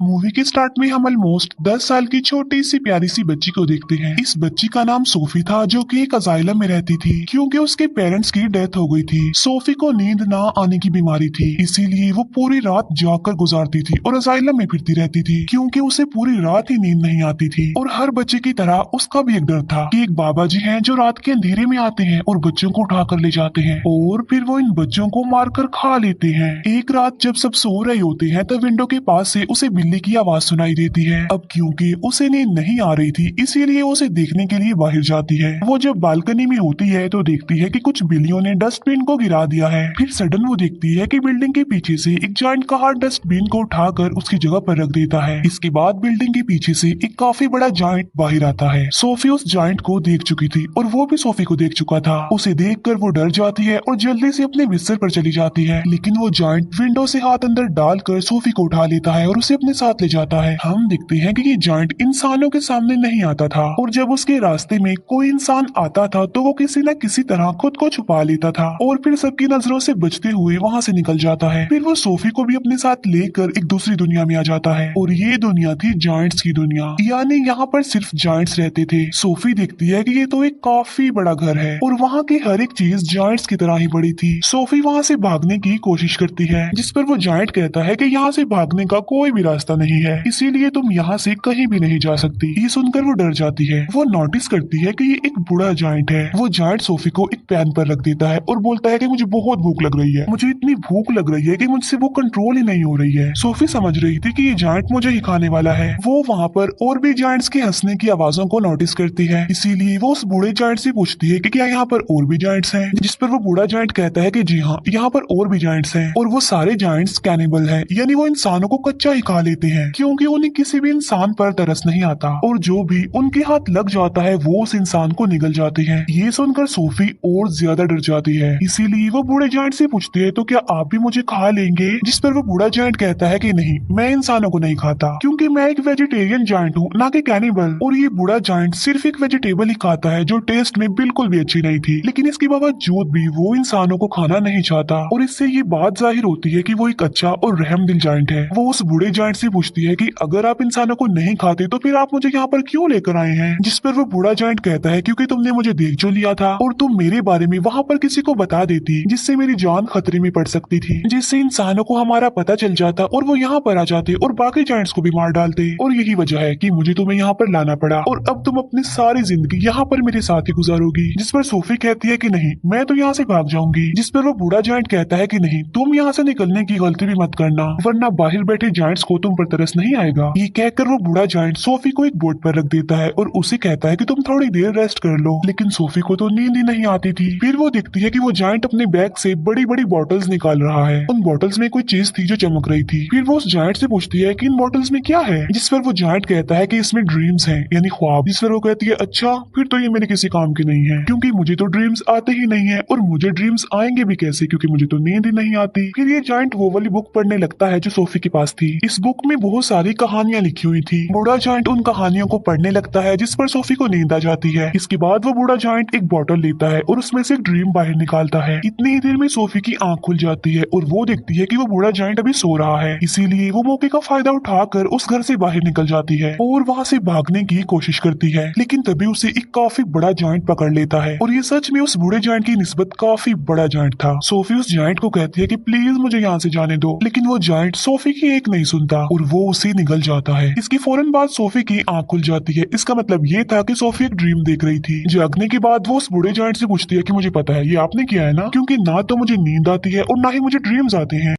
Movie के start में हम ऑलमोस्ट 10 साल की छोटी सी प्यारी सी बच्ची को देखते हैं। इस बच्ची का नाम सोफी था, जो कि एक अजाइलम में रहती थी क्योंकि उसके पेरेंट्स की डेथ हो गई थी। सोफी को नींद ना आने की बीमारी थी, इसीलिए वो पूरी रात जागकर गुजारती थी और अजाइलम में फिरती रहती थी क्योंकि उसे पूरी रात ही नींद नहीं आती थी। और हर बच्चे की तरह उसका भी एक डर था कि एक बाबा जी हैं जो रात के अंधेरे में आते हैं और बच्चों को उठाकर ले जाते हैं और फिर वो इन बच्चों को मारकर खा लेते हैं। एक रात जब सब सो रहे होते हैं तब विंडो के पास से उसे बिल्ली की आवाज सुनाई देती है। अब क्योंकि उसे नींद नहीं आ रही थी, इसीलिए उसे देखने के लिए बाहर जाती है। वो जब बालकनी में होती है तो देखती है कि कुछ बिल्लियों ने डस्टबिन को गिरा दिया है। फिर सडन वो देखती है कि बिल्डिंग के पीछे से एक जायंट कार डस्टबिन को उठाकर उसकी जगह पर रख देता है। इसके बाद बिल्डिंग के पीछे से एक काफी बड़ा जायंट बाहर आता है। सोफी उस जायंट को देख चुकी थी और वो भी सोफी को देख चुका था। उसे देखकर वो डर जाती है और जल्दी से अपने बिस्तर पर चली जाती है, लेकिन वो जायंट विंडो से हाथ अंदर डालकर सोफी को उठा लेता है और उसे अपने साथ ले जाता है। हम देखते हैं कि ये जायंट इंसानों के सामने नहीं आता था और जब उसके रास्ते में कोई इंसान आता था तो वो किसी न किसी तरह खुद को छुपा लेता था और फिर सबकी नजरों से बचते हुए वहाँ से निकल जाता है। फिर वो सोफी को भी अपने साथ लेकर एक दूसरी दुनिया में आ जाता है और ये दुनिया थी जायंट्स की दुनिया, यानी यहाँ पर सिर्फ जायंट्स रहते थे। सोफी देखती है कि ये तो एक काफी बड़ा घर है और वहाँ की हर एक चीज जायंट्स की तरह ही बड़ी थी। सोफी वहाँ से भागने की कोशिश करती है, जिस पर वो जायंट कहता है कि यहाँ से भागने का कोई भी रास्ता नहीं है, इसीलिए तुम यहाँ से कहीं भी नहीं जा सकती। ये सुनकर वो डर जाती है। वो नोटिस करती है कि ये एक बूढ़ा जायंट है। वो जायंट सोफी को एक पैन पर रख देता है और बोलता है कि मुझे बहुत भूख लग रही है, मुझे इतनी भूख लग रही है कि मुझसे वो कंट्रोल ही नहीं हो रही है। सोफी समझ रही थी कि ये जायंट मुझे ही खाने वाला है। वो वहाँ पर और भी जायंट्स के हंसने की आवाजों को नोटिस करती है, इसीलिए वो उस बूढ़े जायंट से पूछती है कि क्या यहाँ पर और भी जायंट्स हैं, जिस पर वो बूढ़ा जायंट कहता है कि जी हाँ, यहाँ पर और भी जायंट्स हैं और वो सारे जायंट्स कैनिबल हैं, यानी वो इंसानों को कच्चा ही खा लेते हैं क्योंकि उन्हें किसी भी इंसान पर तरस नहीं आता और जो भी उनके हाथ लग जाता है वो उस इंसान को निगल जाते हैं। ये सुनकर सोफी और ज्यादा डर जाती है, इसीलिए वो बूढ़े जायंट से पूछती है तो क्या आप भी मुझे खा लेंगे, जिस पर वो बूढ़ा जायंट कहता है कि नहीं, मैं इंसानों को नहीं खाता क्योंकि मैं एक वेजिटेरियन जायंट हूँ, ना कि कैनिबल। और ये बूढ़ा जायंट सिर्फ एक वेजिटेबल ही खाता है जो टेस्ट में बिल्कुल भी अच्छी नहीं थी, लेकिन इसके बावजूद भी वो इंसानों को खाना नहीं चाहता और इससे ये बात जाहिर होती है कि वो एक अच्छा और रहमदिल जायंट है। वो उस बूढ़े जायंट से पूछती है कि अगर आप इंसानों को नहीं खाते तो फिर आप मुझे यहाँ पर क्यों लेकर आए हैं, जिस पर वो बूढ़ा जायंट कहता है क्योंकि तुमने मुझे देख जो लिया था और तुम मेरे बारे में वहाँ पर किसी को बता देती जिससे मेरी जान खतरे में पड़ सकती थी, जिससे इंसानों को हमारा पता चल जाता और वो यहाँ पर आ जाते और बाकी जायंट्स को भी मार डालते। और यही वजह है कि मुझे तुम्हें यहाँ पर लाना पड़ा और अब तुम अपनी सारी जिंदगी यहाँ पर मेरे साथ ही गुजारोगी, जिस पर सोफी कहती है कि नहीं, मैं तो यहाँ से भाग जाऊंगी, जिस पर वो बूढ़ा जायंट कहता है कि नहीं, तुम यहाँ से निकलने की गलती भी मत करना वरना बाहर बैठे जायंट्स को तुम पर तरस नहीं आएगा। ये कहकर वो बूढ़ा जायंट सोफी को एक बोर्ड पर रख देता है और उसे कहता है कि तुम थोड़ी देर रेस्ट कर लो, लेकिन सोफी को तो नींद ही नहीं आती थी। फिर वो देखती है कि वो जायंट अपने बैग से बड़ी बड़ी बॉटल्स निकाल रहा है। उन बॉटल्स में कोई चीज थी जो चमक रही थी। फिर वो उस जायंट से पूछती है कि इन बॉटल्स में क्या है, जिस पर वो जायंट कहता है कि इसमें ड्रीम्स हैं, यानी ख्वाब। जिस पर वो कहती है अच्छा, फिर तो ये मेरे किसी काम के नहीं है क्योंकि मुझे तो ड्रीम्स आते ही नहीं है और मुझे ड्रीम्स आएंगे भी कैसे क्योंकि मुझे तो नींद ही नहीं आती। फिर ये जायंट वो वाली बुक पढ़ने लगता है जो सोफी के पास थी। इस बुक में बहुत सारी कहानियां लिखी हुई थी। बूढ़ा जायंट उन कहानियों को पढ़ने लगता है जिस पर सोफी को नींद आ जाती है। इसके बाद वो बूढ़ा जायंट एक बॉटल लेता है और उसमें से एक ड्रीम बाहर निकालता है। इतनी ही देर में सोफी की आंख खुल जाती है और वो देखती है कि वो बूढ़ा जायंट अभी सो रहा है, इसीलिए वो मौके का फायदा उठाकर उस घर से बाहर निकल जाती है और वहाँ से भागने की कोशिश करती है, लेकिन तभी उसे एक काफी बड़ा जायंट पकड़ लेता है और ये सच में उस बूढ़े जायंट की निस्बत काफी बड़ा जायंट था। सोफी उस जायंट को कहती है कि प्लीज मुझे यहाँ से जाने दो, लेकिन वो जायंट सोफी की एक नहीं सुनता और वो उसे निगल जाता है। इसकी फौरन बाद सोफी की आंख खुल जाती है। इसका मतलब ये था कि सोफी एक ड्रीम देख रही थी। जागने के बाद वो उस बूढ़े जायंट से पूछती है कि मुझे पता है ये आपने किया है ना, क्योंकि ना तो मुझे नींद आती है और ना ही मुझे ड्रीम्स आते हैं,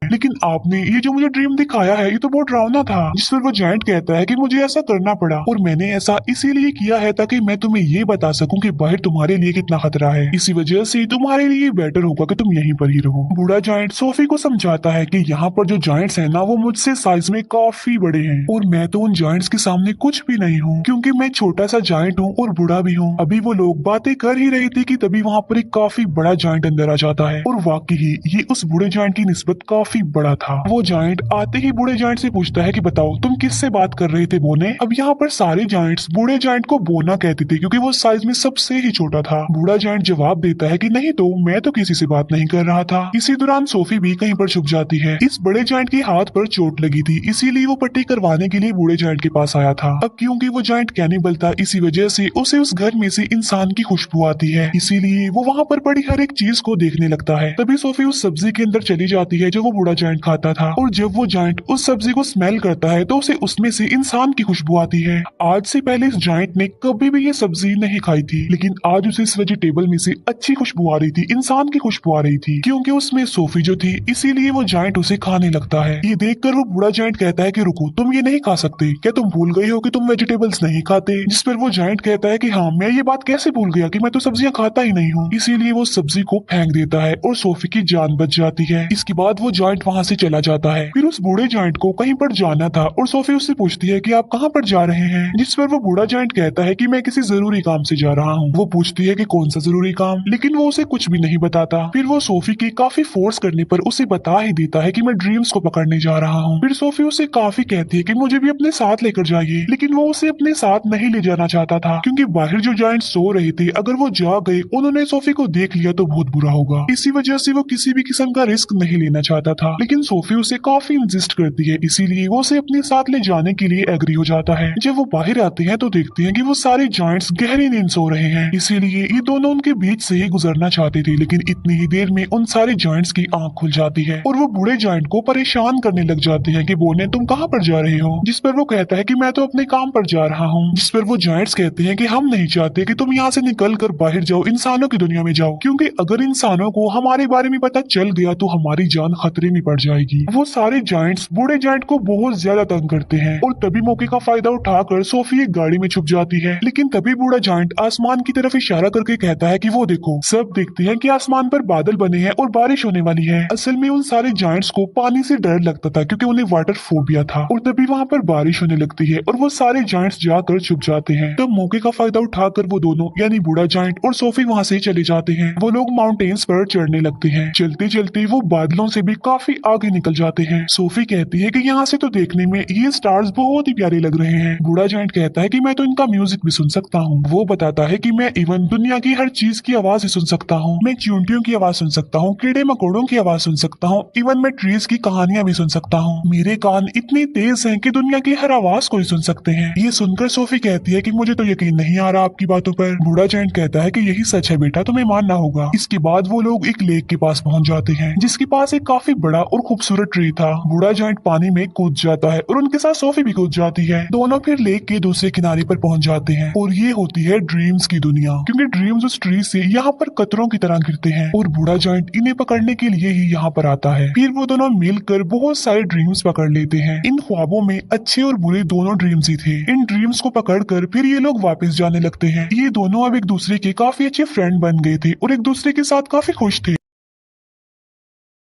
लेकिन आपने ये जो मुझे ड्रीम दिखाया है ये तो बहुत डरावना था। जिस पर वो जायंट कहता है कि मुझे ऐसा करना पड़ा और मैंने ऐसा इसीलिए किया है ताकि मैं तुम्हें ये बता सकूं कि बाहर तुम्हारे लिए कितना खतरा है, इसी वजह से तुम्हारे लिए बेटर होगा कि तुम यहीं पर ही रहो। बूढ़ा जायंट सोफी को समझाता है कि यहाँ पर जो जायंट्स हैं ना वो मुझसे साइज में काफी बड़े हैं और मैं तो उन जायंट्स के सामने कुछ भी नहीं हूँ क्योंकि मैं छोटा सा जायंट हूँ और बूढ़ा भी हूँ। अभी वो लोग बातें कर ही रहे थे कि तभी वहाँ पर एक काफी बड़ा जायंट अंदर आ जाता है और वाकई ही ये उस बूढ़े जायंट की निस्बत काफी काफी बड़ा था। वो जायंट आते ही बूढ़े जायंट से पूछता है कि बताओ तुम किससे बात कर रहे थे बोने। अब यहाँ पर सारे जायंट्स बूढ़े जायंट को बोना कहते थे क्योंकि वो साइज में सबसे ही छोटा था। बूढ़ा जायंट जवाब देता है कि नहीं तो मैं तो किसी से बात नहीं कर रहा था। इसी दौरान सोफी भी कहीं पर छुप जाती है। इस बड़े जायंट के हाथ पर चोट लगी थी, इसीलिए वो पट्टी करवाने के लिए बूढ़े जायंट के पास आया था। अब क्योंकि वो जायंट कैनिबल था, इसी वजह से उसे उस घर में से इंसान की खुशबू आती है, इसीलिए वो वहाँ पर पड़ी हर एक चीज को देखने लगता है। तभी सोफी उस सब्जी के अंदर चली जाती है जो वो बूढ़ा जायंट खाता था, और जब वो जायंट उस सब्जी को स्मेल करता है तो उसे उसमें से इंसान की खुशबू आती है। आज से पहले इस जायंट ने कभी भी ये सब्जी नहीं खाई थी, लेकिन आज उसे इस वेजिटेबल में से अच्छी खुशबू आ रही थी, इंसान की खुशबू आ रही थी, क्योंकि उसमें सोफी जो थी, इसीलिए वो जायंट उसे खाने लगता है। ये देखकर वो बूढ़ा जायंट कहता है कि रुको, तुम ये नहीं खा सकते, क्या तुम भूल गए हो कि तुम वेजिटेबल्स नहीं खाते। जिस पर वो जायंट कहता है कि हाँ, मैं ये बात कैसे भूल गया कि मैं तो सब्जियां खाता ही नहीं हूँ। इसीलिए वो सब्जी को फेंक देता है और सोफी की जान बच जाती है। इसके बाद वो जायंट वहाँ से चला जाता है। फिर उस बूढ़े जायंट को कहीं पर जाना था और सोफी उससे पूछती है कि आप कहाँ पर जा रहे हैं, जिस पर वो बूढ़ा जायंट कहता है कि मैं किसी जरूरी काम से जा रहा हूँ। वो पूछती है कि कौन सा जरूरी काम, लेकिन वो उसे कुछ भी नहीं बताता। फिर वो सोफी के काफी फोर्स करने पर उसे बता ही देता है कि मैं ड्रीम्स को पकड़ने जा रहा हूँ। फिर सोफी उसे काफी कहती है कि मुझे भी अपने साथ लेकर जाइए, लेकिन वो उसे अपने साथ नहीं ले जाना चाहता था, क्योंकि बाहर जो जायंट सो रहे थे, अगर वो जा गए, उन्होंने सोफी को देख लिया तो बहुत बुरा होगा। इसी वजह से वो किसी भी किस्म का रिस्क नहीं लेना चाहता था, लेकिन सोफी उसे काफी इंसिस्ट करती है, इसीलिए वो उसे अपने साथ ले जाने के लिए एग्री हो जाता है। जब वो बाहर आते हैं तो देखते हैं कि वो सारे जायंट्स गहरी नींद सो रहे हैं, इसीलिए ये दोनों उनके बीच से ही गुजरना चाहते थे, लेकिन इतनी ही देर में उन सारे जायंट्स की आंख खुल जाती है और वो बूढ़े जायंट को परेशान करने लग जाते हैं कि बोने तुम कहाँ पर जा रहे हो, जिस पर वो कहता है कि मैं तो अपने काम पर जा रहा हूँ। जिस पर वो जायंट्स कहते हैं कि हम नहीं चाहते कि तुम यहाँ से निकल कर बाहर जाओ, इंसानों की दुनिया में जाओ, क्योंकि अगर इंसानों को हमारे बारे में पता चल गया तो हमारी जान खतरे में पड़ जाएगी। वो सारे जायंट्स बूढ़े जायंट को बहुत ज्यादा तंग करते हैं और तभी मौके का फायदा उठाकर सोफी एक गाड़ी में छुप जाती है। लेकिन तभी बूढ़ा जायंट आसमान की तरफ इशारा करके कहता है कि वो देखो। सब देखते हैं कि आसमान पर बादल बने हैं और बारिश होने वाली है। असल में उन सारे जायंट्स को पानी से डर लगता था क्योंकि उन्हें वाटर फोबिया था, और तभी वहाँ पर बारिश होने लगती है और वो सारे जायंट्स जाकर छुप जाते हैं। तब मौके का फायदा उठाकर वो दोनों यानी बूढ़ा जायंट और सोफी वहाँ से चले जाते हैं। वो लोग माउंटेन्स पर चढ़ने लगते हैं। चलते चलते वो बादलों से भी काफी आगे निकल जाते हैं। सोफी कहती है कि यहाँ से तो देखने में ये स्टार्स बहुत ही प्यारे लग रहे हैं। बूढ़ा जायंट कहता है कि मैं तो इनका म्यूजिक भी सुन सकता हूँ। वो बताता है कि मैं इवन दुनिया की हर चीज की आवाज सुन सकता हूँ। मैं चींटियों की आवाज सुन सकता हूँ, कीड़े मकोड़ों की आवाज सुन सकता हूँ, इवन मैं ट्रीज की कहानियां भी सुन सकता हूँ। मेरे कान इतने तेज हैं कि दुनिया की हर आवाज को ही सुन सकते हैं। ये सुनकर सोफी कहती है कि मुझे तो यकीन नहीं आ रहा आपकी बातों पर। बूढ़ा जायंट कहता है कि यही सच है बेटा, तुम्हें मानना होगा। इसके बाद वो लोग एक लेक के पास पहुंच जाते हैं, जिसके पास एक काफी बड़ा और खूबसूरत ट्री था। बूढ़ा जायंट पानी में कूद जाता है और उनके साथ सोफी भी कूद जाती है। दोनों फिर लेक के दूसरे किनारे पर पहुंच जाते हैं और ये होती है ड्रीम्स की दुनिया, क्योंकि ड्रीम्स उस ट्री से यहाँ पर कतरों की तरह गिरते हैं और बूढ़ा जायंट इन्हें पकड़ने के लिए ही यहाँ पर आता है। फिर वो दोनों मिलकर बहुत सारे ड्रीम्स पकड़ लेते हैं। इन ख्वाबों में अच्छे और बुरे दोनों ड्रीम्स ही थे। इन ड्रीम्स को पकड़कर फिर ये लोग वापस जाने लगते हैं। ये दोनों अब एक दूसरे के काफी अच्छे फ्रेंड बन गए थे और एक दूसरे के साथ काफी खुश थे।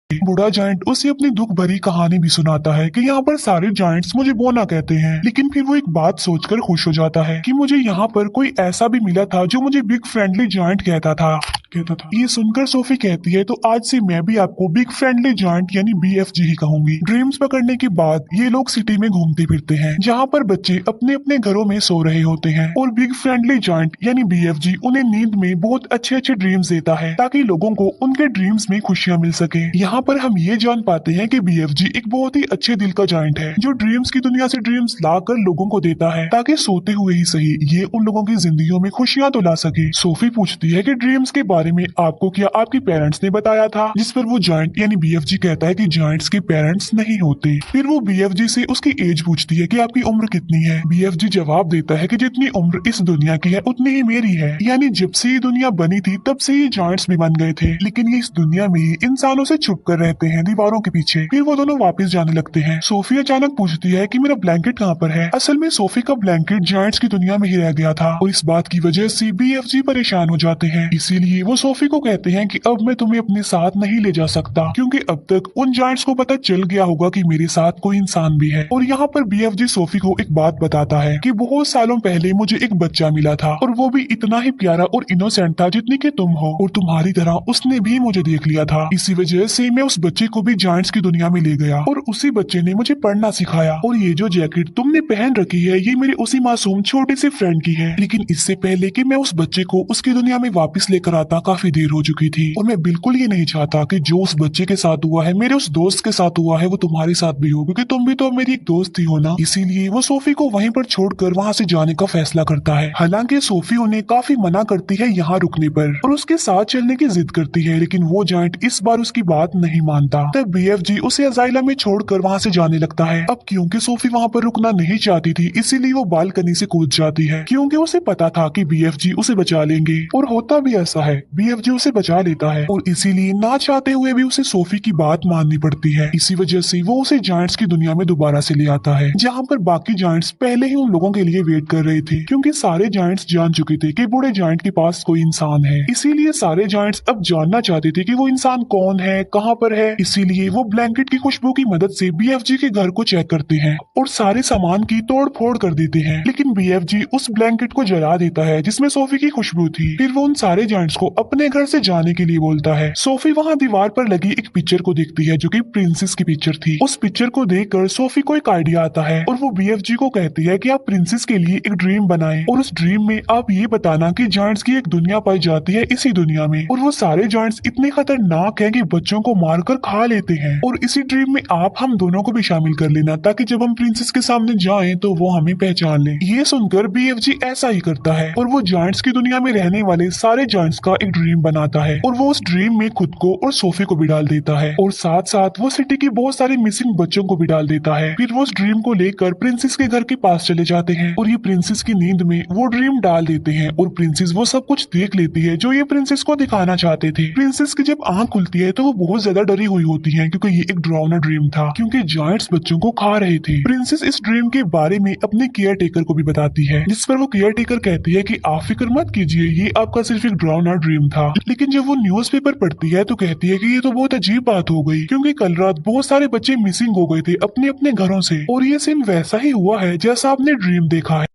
बूढ़ा जायंट उसे अपनी दुख भरी कहानी भी सुनाता है कि यहाँ पर सारे जायंट्स मुझे बोना कहते हैं, लेकिन फिर वो एक बात सोचकर खुश हो जाता है कि मुझे यहाँ पर कोई ऐसा भी मिला था जो मुझे बिग फ्रेंडली जायंट कहता था। ये सुनकर सोफी कहती है तो आज से मैं भी आपको बिग फ्रेंडली जायंट यानी BFG ही कहूंगी। ड्रीम्स पकड़ने के बाद ये लोग सिटी में घूमते फिरते हैं, जहाँ पर बच्चे अपने अपने घरों में सो रहे होते हैं और बिग फ्रेंडली जायंट यानी BFG उन्हें नींद में बहुत अच्छे अच्छे ड्रीम्स देता है ताकि लोगों को उनके ड्रीम्स में खुशियाँ मिल सके। यहाँ पर हम ये जान पाते हैं कि BFG एक बहुत ही अच्छे दिल का जायंट है जो ड्रीम्स की दुनिया से ड्रीम्स लाकर लोगों को देता है ताकि सोते हुए ही सही ये उन लोगों की जिंदगियों में खुशियाँ तो ला सके। सोफी पूछती है कि ड्रीम्स के बारे में आपको क्या आपके पेरेंट्स ने बताया था, जिस पर वो जायंट यानी BFG कहता है कि जायंट्स के पेरेंट्स नहीं होते। फिर वो BFG से उसकी एज पूछती है कि आपकी उम्र कितनी है। BFG जवाब देता है कि जितनी उम्र इस दुनिया की है उतनी ही मेरी है, यानी जब से ये दुनिया बनी थी तब से ये जायंट्स भी बन गए थे, लेकिन ये इस दुनिया में ही इंसानों से छुप कर रहते हैं दीवारों के पीछे। फिर वो दोनों वापस जाने लगते हैं। सोफी अचानक पूछती है कि मेरा ब्लैंकेट कहाँ पर है। असल में सोफी का ब्लैंकेट जायंट्स की दुनिया में ही रह गया था और इस बात की वजह से BFG परेशान हो जाते हैं, इसीलिए वो सोफी को कहते हैं कि अब मैं तुम्हें अपने साथ नहीं ले जा सकता, क्योंकि अब तक उन जायंट्स को पता चल गया होगा कि मेरे साथ कोई इंसान भी है। और यहाँ पर बीएफजी सोफी को एक बात बताता है कि बहुत सालों पहले मुझे एक बच्चा मिला था, और वो भी इतना ही प्यारा और इनोसेंट था जितनी कि तुम हो, और तुम्हारी तरह उसने भी मुझे देख लिया था। इसी वजह से मैं उस बच्चे को भी जायंट्स की दुनिया में ले गया, और उसी बच्चे ने मुझे पढ़ना सिखाया। और ये जो जैकेट तुमने पहन रखी है ये मेरे उसी मासूम छोटे से फ्रेंड की है। लेकिन इससे पहले कि मैं उस बच्चे को उसकी दुनिया में वापस लेकर आता काफी देर हो चुकी थी, और मैं बिल्कुल ये नहीं चाहता कि जो उस बच्चे के साथ हुआ है, मेरे उस दोस्त के साथ हुआ है, वो तुम्हारे साथ भी हो, क्योंकि तुम भी तो मेरी एक दोस्त ही हो ना। इसीलिए वो सोफी को वहीं पर छोड़कर वहाँ से जाने का फैसला करता है। हालांकि सोफी उन्हें काफी मना करती है यहाँ रुकने पर, और उसके साथ चलने की जिद करती है, लेकिन वो जायंट इस बार उसकी बात नहीं मानता। तब बीएफजी उसे अजाइलम में छोड़कर वहाँ से जाने लगता है। अब क्योंकि सोफी वहाँ पर रुकना नहीं चाहती थी, इसीलिए वो बालकनी से कूद जाती है, क्योंकि उसे पता था कि बीएफजी उसे बचा लेंगे। और होता भी ऐसा है, बीएफजी उसे बचा लेता है, और इसीलिए ना चाहते हुए भी उसे सोफी की बात माननी पड़ती है। इसी वजह से वो उसे जायंट्स की दुनिया में दोबारा से ले आता है, जहाँ पर बाकी जायंट्स पहले ही उन लोगों के लिए वेट कर रहे थे, क्योंकि सारे जायंट्स जान चुके थे कि बूढ़े जायंट के पास कोई इंसान है। इसीलिए सारे जायंट्स अब जानना चाहते थे कि वो इंसान कौन है, कहाँ पर है। इसीलिए वो ब्लैंकेट की खुशबू की मदद से बीएफजी के घर को चेक करते हैं और सारे सामान की तोड़ फोड़ कर देते हैं। लेकिन बीएफजी उस ब्लैंकेट को जला देता है जिसमें सोफी की खुशबू थी। फिर वो उन सारे जायंट्स को अपने घर से जाने के लिए बोलता है। सोफी वहाँ दीवार पर लगी एक पिक्चर को देखती है जो कि प्रिंसेस की पिक्चर थी। उस पिक्चर को देखकर सोफी को एक आइडिया आता है, और वो बीएफजी को कहती है कि आप प्रिंसेस के लिए एक ड्रीम बनाएं, और उस ड्रीम में आप ये बताना कि जायंट्स की एक दुनिया पाई जाती है इसी दुनिया में, और वो सारे जायंट्स इतने खतरनाक हैं कि बच्चों को मारकर खा लेते हैं, और इसी ड्रीम में आप हम दोनों को भी शामिल कर लेना, ताकि जब हम प्रिंसेस के सामने जाएं तो वो हमें पहचान ले। ये सुनकर बीएफजी ऐसा ही करता है, और वो जायंट्स की दुनिया में रहने वाले सारे जायंट्स का एक ड्रीम बनाता है, और वो उस ड्रीम में खुद को और सोफी को भी डाल देता है, और साथ साथ वो सिटी की बहुत सारे मिसिंग बच्चों को भी डाल देता है। फिर वो उस ड्रीम को लेकर प्रिंसेस के घर के पास चले जाते हैं, और ये प्रिंसेस की नींद में वो ड्रीम डाल देते हैं, और प्रिंसेस वो सब कुछ देख लेती है जो ये प्रिंसेस को दिखाना चाहते थे। प्रिंसेस की जब आंख खुलती है तो वो बहुत ज्यादा डरी हुई होती है, क्योंकि ये एक डरावना ड्रीम था, क्योंकि जायंट्स बच्चों को खा रहे थे। प्रिंसेस इस ड्रीम के बारे में अपने केयर टेकर को भी बताती है, जिस पर वो केयर टेकर कहती है कि आप फिक्र मत कीजिए, ये आपका सिर्फ एक डरावना ड्रीम था। लेकिन जब वो न्यूज़पेपर पढ़ती है तो कहती है कि ये तो बहुत अजीब बात हो गई, क्योंकि कल रात बहुत सारे बच्चे मिसिंग हो गए थे अपने अपने घरों से, और ये सेम वैसा ही हुआ है जैसा आपने ड्रीम देखा है।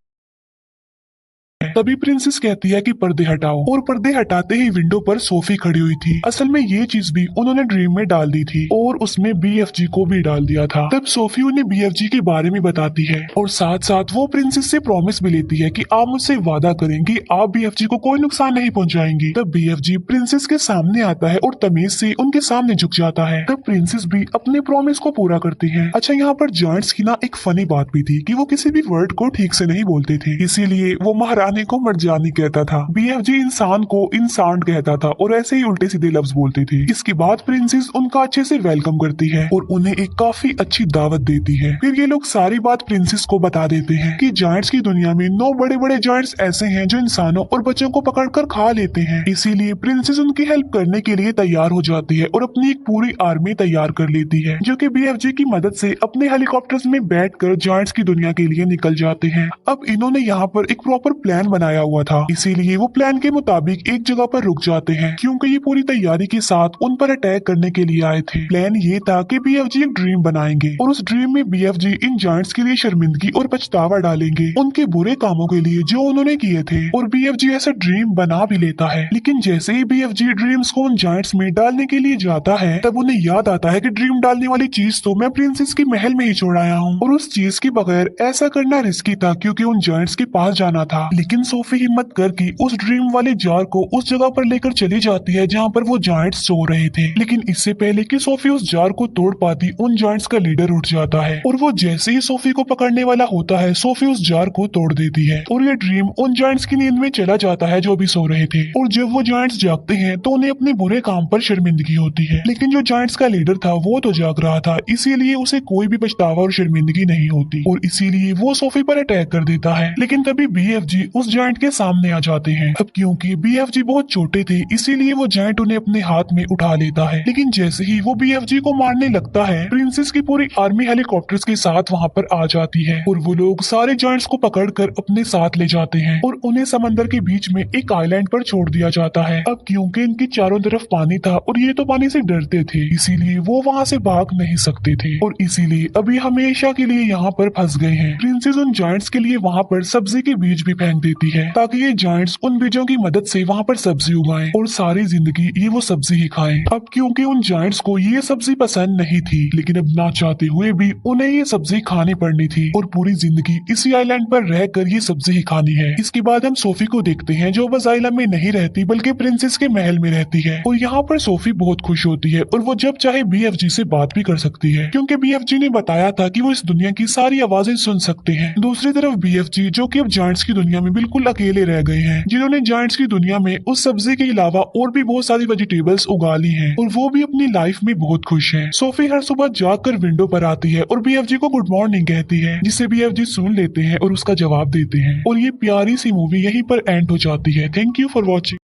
तभी प्रिंसेस कहती है कि पर्दे हटाओ, और पर्दे हटाते ही विंडो पर सोफी खड़ी हुई थी। असल में ये चीज भी उन्होंने ड्रीम में डाल दी थी, और उसमें बीएफजी को भी डाल दिया था। तब सोफी उन्हें बीएफजी के बारे में बताती है, और साथ साथ वो प्रिंसेस से प्रॉमिस भी लेती है कि आप मुझसे वादा करेंगी आप बीएफजी को कोई नुकसान नहीं पहुंचाएंगी। तब बीएफजी प्रिंसेस के सामने आता है और तमीज से उनके सामने झुक जाता है। तब प्रिंसेस भी अपने प्रॉमिस को पूरा करती है। अच्छा, यहाँ पर जायंट्स की ना एक फनी बात भी थी कि वो किसी भी वर्ड को ठीक से नहीं बोलते थे, इसीलिए वो महारानी को मर्जानी कहता था, बीएफजी इंसान को इंसान कहता था, और ऐसे ही उल्टे सीधे लफ्ज बोलते थे। इसके बाद प्रिंसेस उनका अच्छे से वेलकम करती है और उन्हें एक काफी अच्छी दावत देती है। फिर ये लोग सारी बात प्रिंसेस को बता देते हैं कि जायंट्स की दुनिया में 9 बड़े बड़े जायंट्स ऐसे हैं जो इंसानों और बच्चों को पकड़कर खा लेते हैं। इसीलिए प्रिंसेस उनकी हेल्प करने के लिए तैयार हो जाती है और अपनी एक पूरी आर्मी तैयार कर लेती है, जो कि बीएफजी की मदद से अपने हेलीकॉप्टर्स में बैठकर जायंट्स की दुनिया के लिए निकल जाते हैं। अब इन्होंने यहाँ पर एक प्रॉपर प्लान बनाया हुआ था, इसीलिए वो प्लान के मुताबिक एक जगह पर रुक जाते हैं, क्योंकि ये पूरी तैयारी के साथ उन पर अटैक करने के लिए आए थे। प्लान ये था कि बीएफजी एक ड्रीम बनाएंगे और उस ड्रीम में बीएफजी इन जायंट्स के लिए शर्मिंदगी और पछतावा डालेंगे उनके बुरे कामों के लिए जो उन्होंने किए थे, और बीएफजी ऐसा ड्रीम बना भी लेता है। लेकिन जैसे ही बीएफजी ड्रीम्स को उन जायंट्स में डालने के लिए जाता है, तब उन्हें याद आता है कि ड्रीम डालने वाली चीज तो मैं प्रिंसेस के महल में ही छोड़ आया हूँ, और उस चीज के बगैर ऐसा करना रिस्की था क्योंकि उन जायंट्स के पास जाना था। लेकिन सोफी हिम्मत करके उस ड्रीम वाले जार को उस जगह पर लेकर चली जाती है जहाँ पर वो जायंट्स सो रहे थे। लेकिन इससे पहले कि सोफी उस जार को तोड़ पाती, उन जायंट्स का लीडर उठ जाता है, और वो जैसे ही सोफी को पकड़ने वाला होता है, सोफी उस जार को तोड़ देती है, और ये ड्रीम उन जायंट्स की नींद में चला जाता है जो भी सो रहे थे। और जब वो जायंट्स जागते हैं तो उन्हें अपने बुरे काम पर शर्मिंदगी होती है। लेकिन जो जायंट्स का लीडर था वो तो जाग रहा था, इसीलिए उसे कोई भी पछतावा और शर्मिंदगी नहीं होती, और इसीलिए वो सोफी पर अटैक कर देता है। लेकिन तभी बीएफजी उस जायंट के सामने आ जाते हैं। अब क्योंकि BFG बहुत छोटे थे इसीलिए वो जायंट उन्हें अपने हाथ में उठा लेता है, लेकिन जैसे ही वो BFG को मारने लगता है प्रिंसेस की पूरी आर्मी हेलीकॉप्टर्स के साथ वहाँ पर आ जाती है और वो लोग सारे जायंट्स को पकड़कर अपने साथ ले जाते हैं और उन्हें समंदर के बीच में एक आइलैंड पर छोड़ दिया जाता है। अब क्योंकि इनके चारों तरफ पानी था और ये तो पानी से डरते थे इसीलिए वो वहाँ से भाग नहीं सकते थे और इसीलिए अभी हमेशा के लिए यहाँ पर फंस गए हैं। प्रिंसेस उन जायंट्स के लिए वहाँ पर सब्जी के बीज भी फेंक देती है ताकि ये जायंट्स उन बीजों की मदद से वहाँ पर सब्जी उगाएं और सारी जिंदगी ये वो सब्जी ही खाएं। अब क्योंकि उन जायंट्स को ये सब्जी पसंद नहीं थी लेकिन अब ना चाहते हुए भी उन्हें ये सब्जी खानी पड़नी थी और पूरी जिंदगी इसी आइलैंड पर रहकर ये सब्जी ही खानी है। इसके बाद हम सोफी को देखते हैं जो बस आइलैंड में नहीं रहती बल्कि प्रिंसेस के महल में रहती है और यहाँ पर सोफी बहुत खुश होती है और वो जब चाहे BFG से बात भी कर सकती है क्योंकि BFG ने बताया था कि वो इस दुनिया की सारी आवाजें सुन सकते हैं। दूसरी तरफ BFG जो कि अब जायंट्स की दुनिया में बिल्कुल अकेले रह गए हैं जिन्होंने जायंट्स की दुनिया में उस सब्जी के अलावा और भी बहुत सारी वेजिटेबल्स उगा ली हैं और वो भी अपनी लाइफ में बहुत खुश है। सोफी हर सुबह जाकर विंडो पर आती है और BFG को गुड मॉर्निंग कहती है जिसे BFG सुन लेते हैं और उसका जवाब देते हैं और ये प्यारी सी मूवी यहीं पर एंड हो जाती है। Thank you for watching.